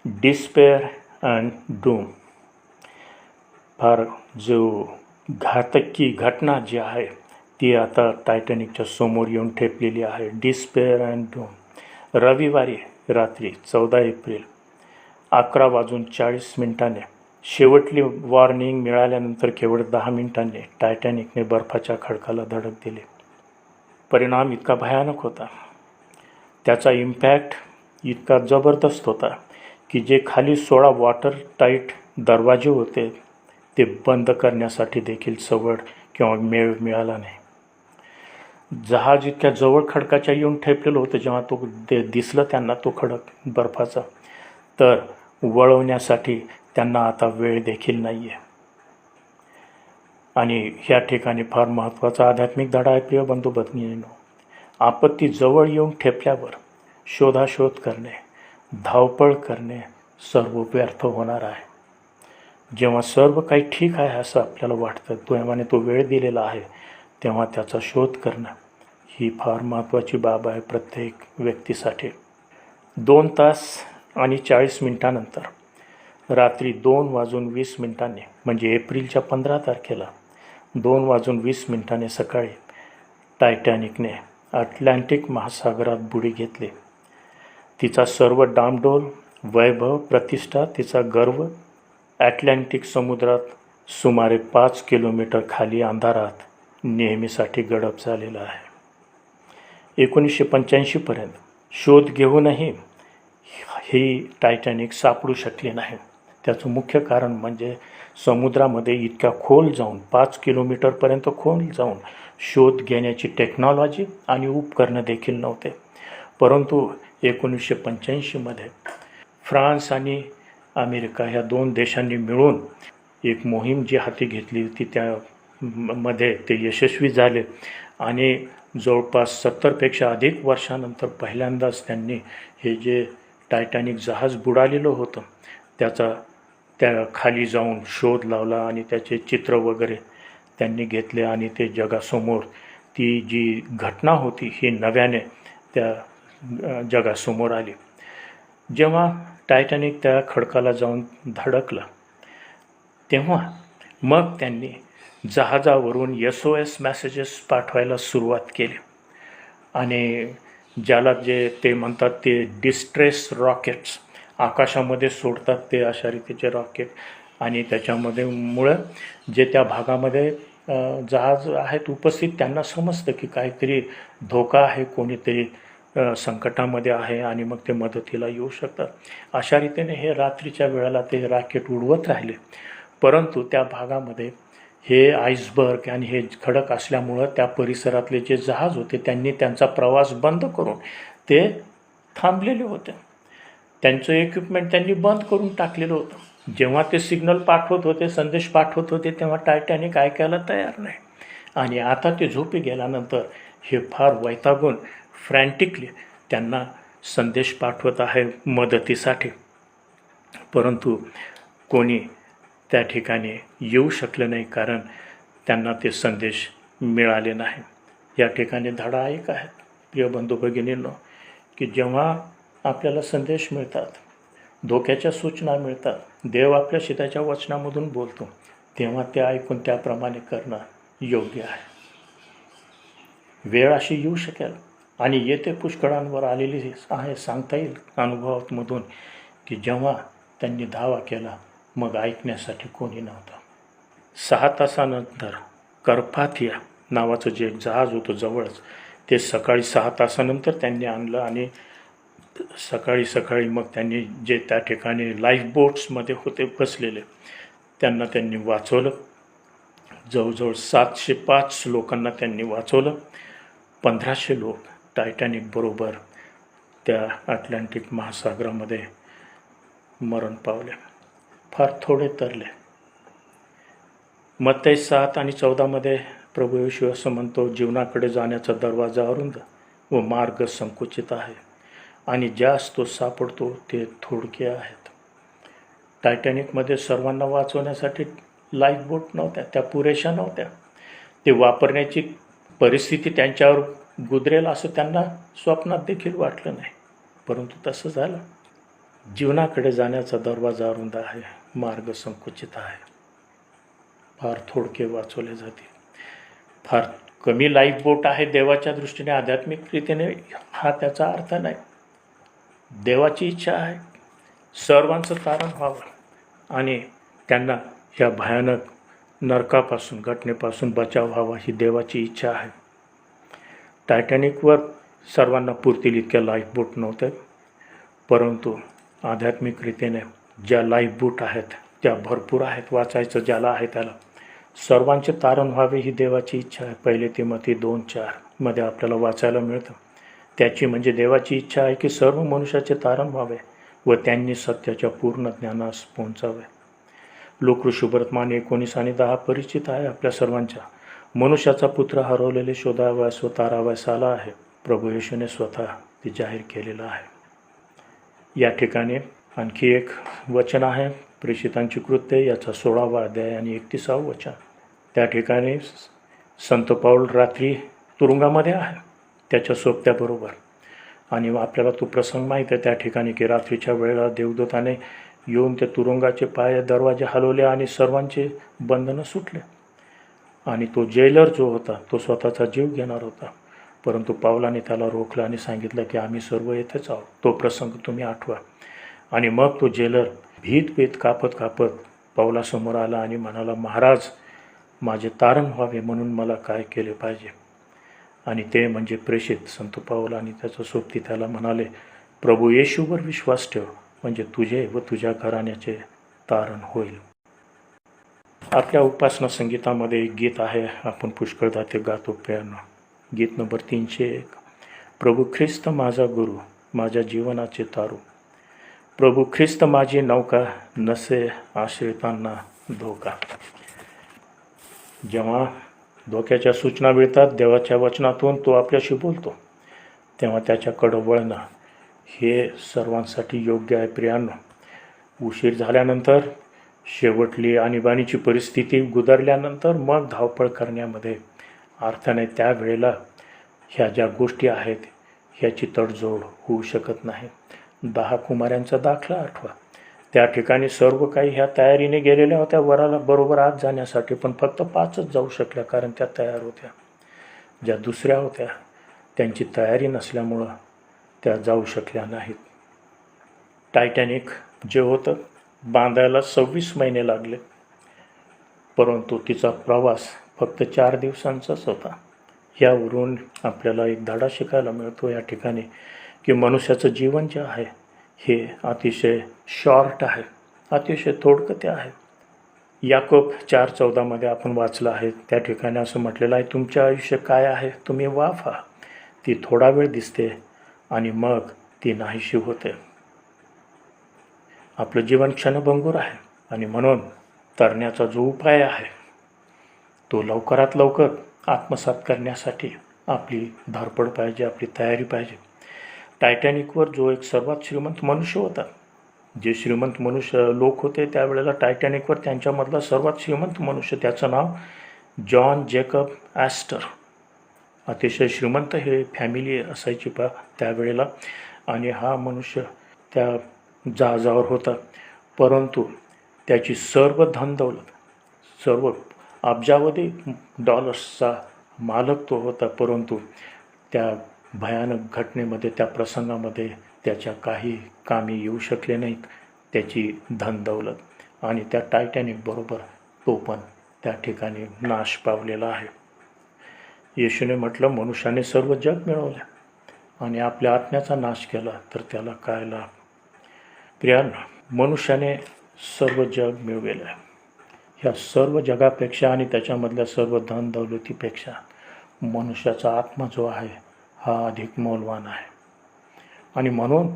डिस्पेअर अँड डूम. फार जो घातकी घटना जी आहे ती आता टायटॅनिकच्या समोर येऊन ठेपलेली आहे. Despair and doom. रविवारी रात्री 14 एप्रिल 11:40 शेवटली वॉर्निंग मिळाल्यानंतर केवळ 10 मिनिटांनी टायटॅनिकने बर्फाच्या खडकाला धडक दिली. परिणाम इतका भयानक होता, त्याचा इम्पॅक्ट इतका जबरदस्त होता की जे खाली 16 वॉटर टाईट दरवाजे होते ते बंद करण्यासाठी देखील सवड किंवा मेळ मिळाला नाही. जहाज इतक्या जवळ खडकाच्या येऊन ठेपलेलं होतं, जेव्हा तो दिसलं त्यांना तो खडक बर्फाचा, तर वळवण्यासाठी त्यांना आता वेळ देखील नाही आहे. आणि ह्या ठिकाणी फार महत्त्वाचा आध्यात्मिक धडा आहे प्रिय बंधू भगिनींनो. आपत्ती जवळ येऊन ठेपल्यावर शोधाशोध करणे, धावपळ करणे सर्व व्यर्थ होणार आहे. जेव्हा सर्व काही ठीक आहे असं आपल्याला वाटतं, देवाने तो वेळ दिलेला आहे, तेव्हा त्याचा शोध करणं ही फार महत्त्वाची बाब आहे प्रत्येक व्यक्तीसाठी. 2 तास आणि 40 मिनिटानंतर रात्री 2:20 म्हणजे एप्रिलच्या 15 तारखेला 2:20 सकाळी टायटॅनिकने अटलांटिक महासागरात बुडी घेतली. तिचा सर्व डामडौल, वैभव, प्रतिष्ठा, तिचा गर्व अटलांटिक समुद्रात सुमारे 5 किलोमीटर खाली अंधारात नेहमीसाठी गडप झालेला आहे. 1985पर्यंत शोध घेऊनही ही टायटॅनिक सापडू शकली नाही. त्याचं मुख्य कारण म्हणजे समुद्रामध्ये इतक्या खोल जाऊन 5 किलोमीटरपर्यंत खोल जाऊन शोध घेण्याची टेक्नॉलॉजी आणि उपकरणं देखील नव्हते. परंतु 1985मध्ये फ्रान्स आणि अमेरिका ह्या 2 देशांनी मिळून एक मोहीम जी हाती घेतली होती, त्यामध्ये ते यशस्वी झाले आणि जवळपास 70पेक्षा अधिक वर्षानंतर पहिल्यांदाच त्यांनी हे जे टायटॅनिक जहाज बुडालेलं होतं त्या खाली जाऊन शोध लावला आणि त्याचे चित्र वगैरे त्यांनी घेतले आणि ते जगासमोर ती जी घटना होती ही नव्याने त्या जगासमोर आली. जेव्हा टायटॅनिक त्या खडकाला जाऊन धडकलं तेव्हा मग त्यांनी जहाजावरून SOS मेसेजेस पाठवायला सुरुवात केली आणि ज्याला जे ते म्हणतात ते डिस्ट्रेस रॉकेट्स आकाशामध्ये सोडतात, ते अशा रीतीचे रॉकेट, आणि त्याच्यामध्ये मुळं जे त्या भागामध्ये जहाज आहेत उपस्थित त्यांना समजतं की काहीतरी धोका आहे, कोणीतरी संकटामध्ये आहे आणि मग ते मदतीला येऊ शकतात. अशा रीतीने हे रात्रीच्या वेळेला ते रॉकेट उडवत राहिले. परंतु त्या भागामध्ये हे आईसबर्ग आणि हे खडक असल्यामुळं त्या परिसरातले जे जहाज होते त्यांनी त्यांचा प्रवास बंद करून ते थांबलेले होते. त्यांचं इक्विपमेंट त्यांनी बंद करून टाकलेलं होतं. जेव्हा ते सिग्नल पाठवत होते, संदेश पाठवत होते, तेव्हा टायटॅनिक ऐकायला तयार नाही. आणि आता ते झोपी गेल्यानंतर हे फार वैतागून फ्रँटिकली त्यांना संदेश पाठवत आहे मदतीसाठी. परंतु कोणी त्या ठिकाणी येऊ शकलं नाही, कारण त्यांना ते संदेश मिळाले नाही. या ठिकाणी धडा एक आहे प्रिय बंधू भगिनींनो, की जेव्हा आपल्याला संदेश मिळतात, धोक्याच्या सूचना मिळतात, देव आपल्याशी त्याच्या वचनामधून बोलतो, तेव्हा ते ऐकून त्याप्रमाणे करणं योग्य आहे. वेळ अशी येऊ शकेल आणि येते पुष्कळांवर आलेली आहे, सांगता येईल अनुभवामधून, की जेव्हा त्यांनी धावा केला मग ऐकण्यासाठी कोणी नव्हतं. 6 तासानंतर करपाथिया नावाचं जे एक जहाज होतं जवळच, ते सकाळी 6 तासानंतर त्यांनी आणलं. आणि सकाळी मग त्यांनी जे त्या ठिकाणी लाईफ बोट्समध्ये होते बसलेले, त्यांना त्यांनी वाचवलं. जवळजवळ 705 लोकांना त्यांनी वाचवलं. 1500 लोक टायटॅनिक बरोबर त्या अटलांटिक महासागरामध्ये मरण पावले. फार थोडे तरले. मत्ती 7 आणि 14 प्रभू येशू असं म्हणतो, जीवनाकडे जाण्याचा दरवाजा अरुंद व मार्ग संकुचित आहे आणि ज्यास तो सापडतो ते थोडके आहेत. टायटॅनिकमध्ये सर्वांना वाचवण्यासाठी लाईफ बोट नव्हत्या, त्या पुरेशा नव्हत्या. ते वापरण्याची परिस्थिती त्यांच्यावर गुजरेल असं त्यांना स्वप्नात देखील वाटलं नाही, परंतु तसं झालं. जीवनाकडे जाण्याचा दरवाजा अरुंद आहे, मार्ग संकुचित आहे, फार थोडके वाचवले जातील. फार कमी लाईफ बोट आहे देवाच्या दृष्टीने, आध्यात्मिक रीतीने हा त्याचा अर्थ नाही. देवाची इच्छा आहे सर्वांचं तारण व्हावं आणि त्यांना ह्या भयानक नरकापासून, घटनेपासून बचाव व्हावा, ही देवाची इच्छा आहे. टायटॅनिकवर सर्वांना पुरतील इतक्या लाईफ बोट नव्हत्या, परंतु आध्यात्मिक रीतीने ज्या लाईफ बोट आहेत त्या भरपूर आहेत. वाचायचं ज्याला आहे त्याला. सर्वांचे तारण व्हावे ही देवाची इच्छा आहे. 1 तिमोथी 2:4 आपल्याला वाचायला मिळतं. त्याची म्हणजे देवाची इच्छा आहे की सर्व मनुष्याचे तारण व्हावे व त्यांनी सत्याच्या पूर्ण ज्ञानास पोहोचावे. लोकऋषुवर्तमान 19 आणि 10 परिचित आहे आपल्या सर्वांच्या. मनुष्याचा पुत्र हरवलेले शोधावयास व तारावयास आला आहे. प्रभू येशूने स्वतः ते जाहीर केलेलं आहे. या ठिकाणी आणखी एक वचन आहे, प्रेषितांची कृत्ये याचा 16वा अध्याय आणि 31वे वचन. त्या ठिकाणी संत पाऊल रात्री तुरुंगामध्ये आहे त्याच्या सोबत्याबरोबर. आणि आपल्याला तो प्रसंग माहीत आहे त्या ठिकाणी, की रात्रीच्या वेळेला देवदूताने येऊन ते तुरुंगाचे दरवाजे हलवले आणि सर्वांचे बंधनं सुटले. आणि तो जेलर जो होता तो स्वतःचा जीव घेणार होता, परंतु पावलाने त्याला रोखलं आणि सांगितलं की आम्ही सर्व येथेच आहोत. तो प्रसंग तुम्ही आठवा. आणि मग तो जेलर भीत कापत पावलासमोर आला आणि म्हणाला, महाराज, माझे तारण व्हावे म्हणून मला काय केले पाहिजे? आणि ते म्हणजे प्रेषित संत पाऊल आणि त्याच्या सोबती त्याला म्हणाले, प्रभू येशूवर विश्वास ठेव, म्हणजे तुझे व तुझ्या घराण्याचे तारण होईल. आपल्या उपासना संगीतामध्ये एक गीत आहे, आपण पुष्कळदा ते गातो प्रियांनो. गीत नंबर 301. प्रभू ख्रिस्त माझा गुरु, माझ्या जीवनाचे तारू. प्रभू ख्रिस्त माझी नौका, नसे आश्रितांना धोका. जेव्हा धोक्याच्या सूचना मिळतात देवाच्या वचनातून, तो आपल्याशी बोलतो, तेव्हा त्याच्याकडं वळणं हे सर्वांसाठी योग्य आहे प्रियांनो. उशीर झाल्यानंतर, शेवटली आणीबाणीची परिस्थिती गुदरल्यानंतर मग धावपळ करण्यामध्ये अर्थ नाही. त्यावेळेला ह्या ज्या गोष्टी आहेत ह्याची तडजोड होऊ शकत नाही. 10 कुमारांचा दाखला आठवा. त्या ठिकाणी सर्व काही ह्या तयारीने गेलेल्या होत्या वराला बरोबर आत जाण्यासाठी, पण फक्त 5च जाऊ शकल्या, कारण त्या तयार होत्या. ज्या दुसऱ्या होत्या त्यांची तयारी नसल्यामुळं त्या जाऊ शकल्या नाहीत. टायटॅनिक जे होतं बांधायला 26 महिने लागले, परंतु तिचा प्रवास फक्त 4 दिवसांचाच होता. यावरून आपल्याला एक धडा शिकायला मिळतो या ठिकाणी, की मनुष्याचं जीवन जे आहे हे अतिशय शॉर्ट आहे, अतिशय थोडकं ते आहे. याकोब 4:14 आपण वाचलं आहे. त्या ठिकाणी असं म्हटलेलं आहे, तुमचे आयुष्य काय आहे? तुम्ही वाफ आहात. ती थोडा वेळ दिसते आणि मग ती नाहीशी होते. आपलं जीवन क्षणभंगूर आहे. आणि म्हणून तरण्याचा जो उपाय आहे तो लवकरात लवकर आत्मसात करण्यासाठी आपली धडपड पाहिजे, आपली तयारी पाहिजे. टायटॅनिकवर जो एक सर्वात श्रीमंत मनुष्य होता, जे श्रीमंत लोक होते त्यावेळेला टायटॅनिकवर त्यांच्यामधला सर्वात श्रीमंत मनुष्य, त्याचं नाव जॉन जेकब ॲस्टर. अतिशय श्रीमंत हे फॅमिली असायची त्यावेळेला. आणि हा मनुष्य त्या जहाजावर होता, परंतु त्याची सर्व धनदौलत, सर्व अब्जावधी डॉलर्सचा मालक तो होता. परंतु त्या भयानक घटनेमध्ये, त्या प्रसंगामध्ये त्याच्या काही कामी येऊ शकले नाहीत त्याची धनदौलत. आणि त्या टायटॅनिकबरोबर तो पण त्या ठिकाणी नाश पावलेला आहे. येशूने म्हटलं, मनुष्याने सर्व जग मिळवले आणि आपल्या आत्म्याचा नाश केला तर त्याला काय लाभ. प्रियांनो, मनुष्याने सर्व जग मिळवले. ह्या सर्व जगापेक्षा आणि त्याच्यामधल्या सर्व धनदौलतीपेक्षा मनुष्याचा आत्मा जो आहे हा अधिक मौल्यवान आहे. आणि म्हणून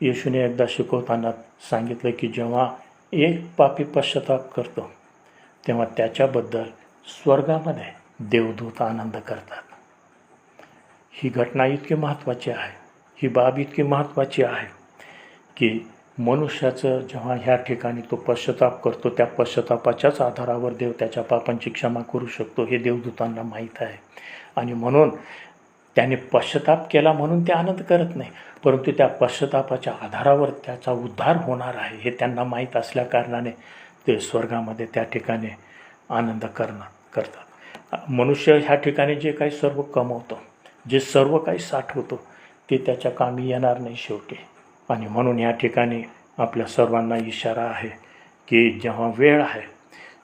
येशूने एकदा शिकवताना सांगितलं की जेव्हा एक पापी पश्चाताप करतो तेव्हा त्याच्याबद्दल स्वर्गामध्ये देवदूत आनंद करतात. ही घटना इतकी महत्त्वाची आहे, ही बाब इतकी महत्त्वाची आहे की मनुष्याचं जेव्हा ह्या ठिकाणी तो पश्चाताप करतो, त्या पश्चातापाच्याच आधारावर देव त्याच्या पापांची क्षमा करू शकतो हे देवदूतांना माहीत आहे. आणि म्हणून त्याने पश्चाताप केला म्हणून ते आनंद करत नाही, परंतु त्या पश्चातापाच्या आधारावर त्याचा उद्धार होणार आहे हे त्यांना माहीत असल्याकारणाने ते स्वर्गामध्ये त्या ठिकाणी आनंद करतात. मनुष्य ह्या ठिकाणी जे काही सर्व कमवतो, जे सर्व काही साठवतो ते त्याच्या कामी येणार नाही शेवटी. आणि म्हणून या ठिकाणी आपल्या सर्वांना इशारा आहे की जेव्हा वेळ आहे,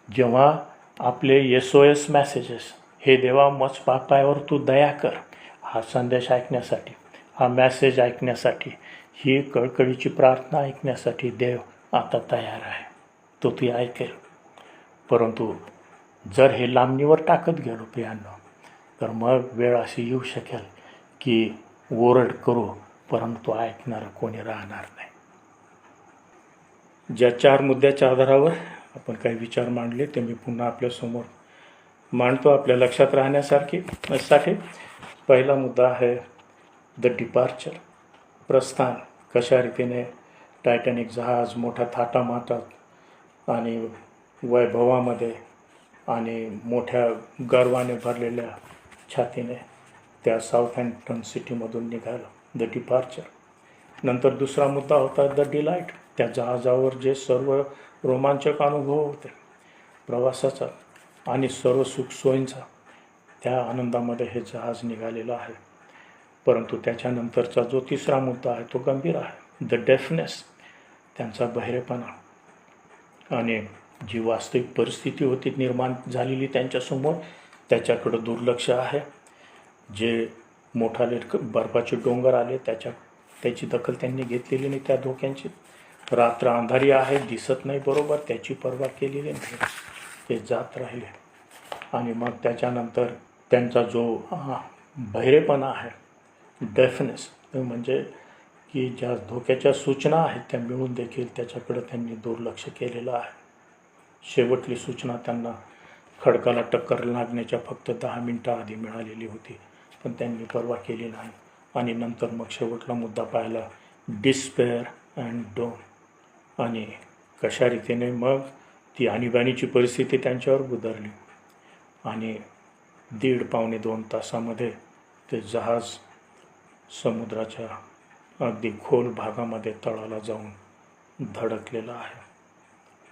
जेव्हा आपले SOS मेसेजेस, हे देवा मज पापायावर तू दया कर, हा संदेश ऐकण्यासाठी, हा मेसेज ऐकण्यासाठी, ही कळकळीची प्रार्थना ऐकण्यासाठी देव आता तयार आहे. तो ती ऐकेल. परंतु जर हे लांबणीवर टाकत गेलो प्रियांनो तर मग वेळ अशी येऊ शकेल की ओरड करू परंतु ऐकणारं कोणी राहणार नाही. ज्या 4 मुद्द्याच्या आधारावर आपण काही विचार मांडले ते मी पुन्हा आपल्यासमोर मांडतो आपल्या लक्षात राहण्यासाठी. पहिला मुद्दा आहे द डिपार्चर, प्रस्थान. कशा रीतीने टायटॅनिक जहाज मोठ्या थाटामाटात आणि वैभवामध्ये आणि मोठ्या गर्वाने भरलेल्या छातीने त्या साऊथहॅम्प्टन सिटीमधून निघालं, द डिपार्चर. नंतर दुसरा मुद्दा होता द डिलाईट, त्या जहाजावर जे सर्व रोमांचक अनुभव होते प्रवासाचा आणि सर्व सुखसोयींचा, त्या आनंदामध्ये हे जहाज निघालेलं आहे. परंतु त्याच्यानंतरचा जो तिसरा मुद्दा आहे तो गंभीर आहे, द डेफनेस, त्यांचा बहिरेपणा आणि जी वास्तविक परिस्थिती होती निर्माण झालेली त्यांच्यासमोर त्याच्याकडं दुर्लक्ष आहे. जे मोठाले बर्फाचे डोंगर आले त्याची दखल त्यांनी घेतलेली नाही, त्या धोक्यांची. रात्र अंधारी आहे, दिसत नाही बरोबर, त्याची पर्वा केलेली नाही, ते जात राहिले. आणि मग त्याच्यानंतर त्यांचा जो बहिरेपणा आहे, डेफनेस, म्हणजे की ज्या धोक्याच्या सूचना आहेत त्या मिळून देखील त्याच्याकडं त्यांनी दुर्लक्ष केलेलं आहे. शेवटली सूचना त्यांना खडकाला टक्कर लागण्याच्या फक्त 10 मिनटं आधी मिळालेली होती, पण त्यांनी पर्वा केली नाही. आणि नंतर मग शेवटला मुद्दा पाहिला, डिस्पेअर अँड डोम. आणि कशा रीतीने मग ती आणीबाणीची परिस्थिती त्यांच्यावर गुदरली आणि 1.5-2 तासामध्ये ते जहाज समुद्राच्या अगदी खोल भागामध्ये तळाला जाऊन धडकलेलं आहे.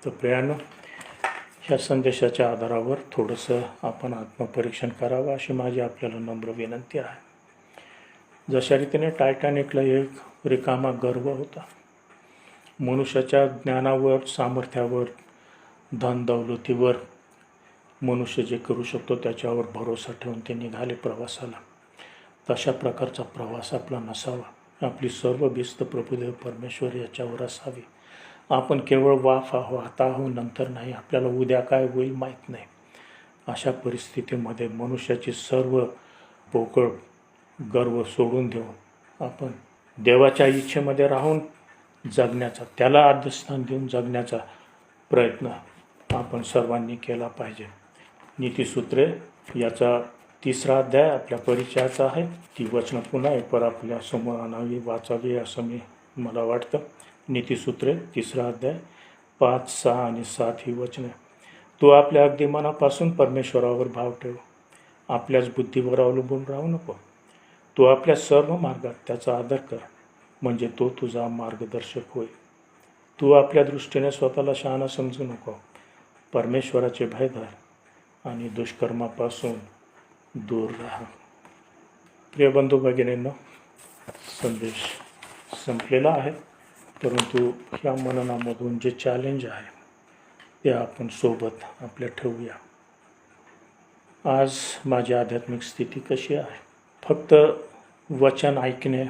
तर प्रियांनो, ह्या संदेशाच्या आधारावर थोडंसं आपण आत्मपरीक्षण करावं अशी माझी आपल्याला नम्र विनंती आहे. जशा रीतीने टायटॅनिकला एक रिकामा गर्व होता, मनुष्याच्या ज्ञानावर, सामर्थ्यावर, धनदौलतीवर मनुष्य जे करू शकतो त्याच्यावर भरोसा ठेवून ते निघाले प्रवासाला. तशा प्रकारचा प्रवास आपला नसावा. आपली सर्व भिस्त प्रभुदेव परमेश्वर याच्यावर असावी. आपण केवळ वाफ आहो, आता आहो, नंतर नाही, आपल्याला उद्या काय होईल माहीत नाही. अशा परिस्थितीमध्ये मनुष्याची सर्व पोकळ गर्व सोडून देऊन आपण देवाच्या इच्छेमध्ये राहून जगण्याचा, त्याला आद्यस्थान देऊन जगण्याचा प्रयत्न आपण सर्वांनी केला पाहिजे. नीतिसूत्रे याचा 3रा अध्याय आपल्या परिचयाचा आहे. ती वचनं पुन्हा एकवार आपल्या समोर आणावी, वाचावी असं मला वाटतं. नीतिसूत्रे 3रा अध्याय 5, 6 आणि 7 ही वचने. तू आपल्या अगदी मनापासून परमेश्वरावर भाव ठेव. आपल्याच बुद्धीवर अवलंबून राहू नको. तू आपल्या सर्व मार्गात त्याचा आदर कर, म्हणजे तो तुझा मार्गदर्शक होईल. तू आपल्या दृष्टीने स्वतःला शहाणा समजू नको. परमेश्वराचे भय धर आणि दुष्कर्मापासून दूर राहा. प्रिय बंधू भगिनींनो, संदेश संपलेला आहे, परंतु ह्या मननामधून जे चॅलेंज आहे ते आपण सोबत आपल्या ठेवूया. आज माझी आध्यात्मिक स्थिती कशी आहे? फक्त वचन ऐकणे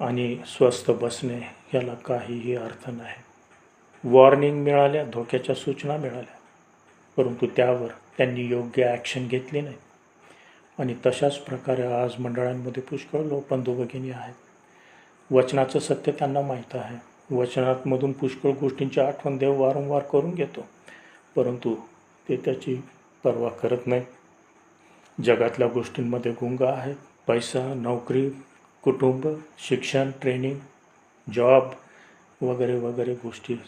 आणि स्वस्थ बसणे याला काहीही अर्थ नाही. वॉर्निंग मिळाल्या, धोक्याच्या सूचना मिळाल्या, परंतु त्यावर त्यांनी योग्य ॲक्शन घेतली नाही. आणि तशाच प्रकारे आज मंडळांमध्ये पुष्कळ लोक बंधू भगिनी आहेत. वचनाचं सत्य त्यांना माहीत आहे. वचनातमधून पुष्कळ गोष्टींची आठवण देव वारंवार करून घेतो, परंतु ते त्याची पर्वा करत नाही. जगातल्या गोष्टींमध्ये गुंग आहेत. पैसा, नोकरी, कुटुंब, शिक्षण, ट्रेनिंग, जॉब वगैरे वगैरे गोष्टी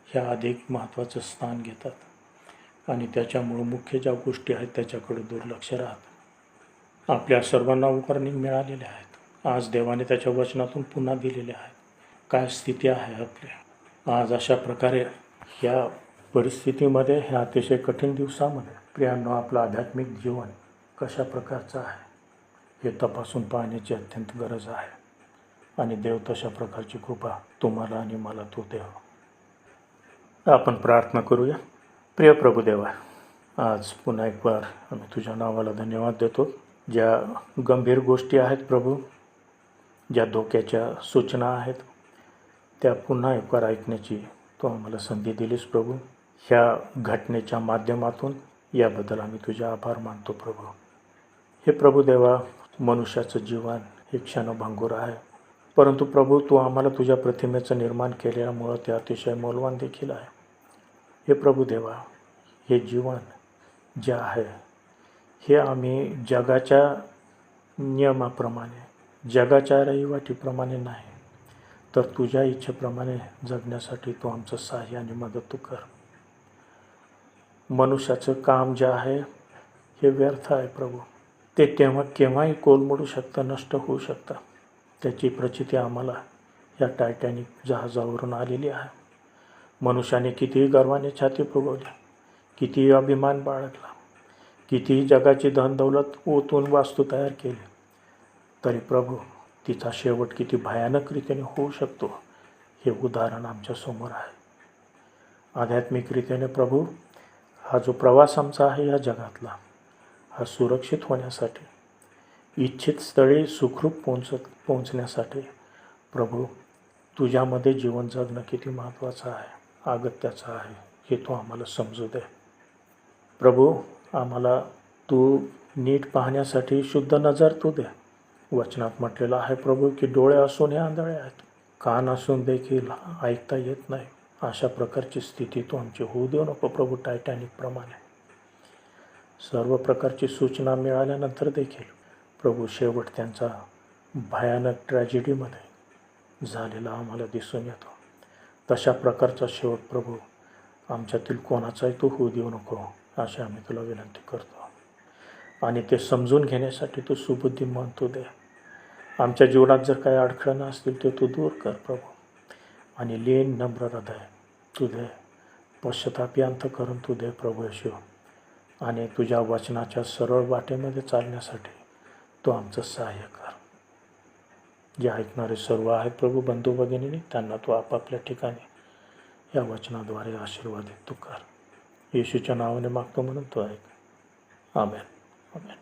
ह्या अधिक महत्त्वाचं स्थान घेतात आणि त्याच्यामुळं मुख्य ज्या गोष्टी आहेत त्याच्याकडे दुर्लक्ष राहतं. आपल्या सर्वांना वॉर्निंग मिळालेले आहेत. आज देवाने त्याच्या वचनातून पुन्हा दिलेले आहेत. काय स्थिती आहे आपली आज? अशा प्रकारे ह्या परिस्थितीमध्ये, ह्या अतिशय कठीण दिवसामध्ये प्रियांनो, आपलं आध्यात्मिक जीवन कशा प्रकारचं आहे हे तपासून पाहण्याची अत्यंत गरज आहे. आणि देव तशा प्रकारची कृपा तुम्हाला आणि मला तो देव. आपण प्रार्थना करूया. प्रिय प्रभुदेवा, आज पुन्हा एक बार आम्ही तुझ्या नावाला धन्यवाद देतो. ज्या गंभीर गोष्टी आहेत प्रभू, ज्या धोक्याच्या सूचना आहेत, त्या पुन्हा एक बार ऐकण्याची तू आम्हाला संधी दिलीस प्रभू. ह्या घटनेच्या माध्यमातून याबद्दल आम्ही तुझे आभार मानतो प्रभू. हे प्रभुदेवा, मनुष्याचं जीवन हे क्षणभंगूर आहे, परंतु प्रभू तू आम्हाला तुझ्या प्रतिमेचं निर्माण केल्यामुळं ते अतिशय मौल्यवान देखील आहे. हे प्रभुदेवा, हे जीवन जे आहे हे आम्ही जगाच्या नियमाप्रमाणे, जगाच्या रहिवाटीप्रमाणे नाही, तर तुझ्या इच्छेप्रमाणे जगण्यासाठी तू आमचं सहाय्य आणि मदत तू कर. मनुष्याचं काम जे आहे हे व्यर्थ आहे प्रभू. ते केव्हाही कोलमडू शकतं, नष्ट होऊ शकतं. त्याची प्रचिती आम्हाला या टायटॅनिक जहाजावरून आलेली आहे. मनुष्याने कितीही गर्वाने छाती फुगवली, कितीही अभिमान बाळगला, कितीही जगाची धनदौलत ओतून वास्तू तयार केली, तरी प्रभू तिचा शेवट किती भयानक रीतीने होऊ शकतो हे उदाहरण आमच्यासमोर आहे. आध्यात्मिक रीतीने प्रभू, हा जो प्रवास आमचा आहे या जगातला, हा सुरक्षित होण्यासाठी, इच्छित स्थळी सुखरूप पोहोचण्यासाठी प्रभू तुझ्यामध्ये जीवन जगणं किती महत्त्वाचं आहे, अगत्याचं आहे हे तू आम्हाला समजू दे. प्रभू, आम्हाला तू नीट पाहण्यासाठी शुद्ध नजर तू दे. वचनात म्हटलेलं आहे प्रभू की डोळे असून हे आंधळे आहेत, कान असून देखील ऐकता येत नाही. अशा प्रकारची स्थिती तू आमची होऊ देऊ नको प्रभू. टायटॅनिकप्रमाणे सर्व प्रकारची सूचना मिळाल्यानंतर देखील प्रभू शेवट त्यांचा भयानक ट्रॅजेडीमध्ये झालेला आम्हाला दिसून येतो. तशा प्रकारचा शेवट प्रभू आमच्यातील कोणाचाही तू होऊ देऊ नको अशी आम्ही तुला विनंती करतो. आणि ते समजून घेण्यासाठी तू सुबुद्धी मन तू दे. आमच्या जीवनात जर काही अडखळणं असतील ते तू दूर कर प्रभू. आणि लीन नम्र हृदय तू दे, पश्चातापी अंतःकरण तू दे प्रभू येशू. आणि तुझ्या वचनाच्या सरळ वाटेमध्ये चालण्यासाठी तू आमचं सहाय्य कर. जे ऐकणारे सर्व आहेत प्रभू बंधू भगिनींनी, त्यांना तू आपापल्या ठिकाणी या वचनाद्वारे आशीर्वादित तू कर. येशूच्या नावाने मागतो म्हणून तो ऐक. आमेन. आमेन.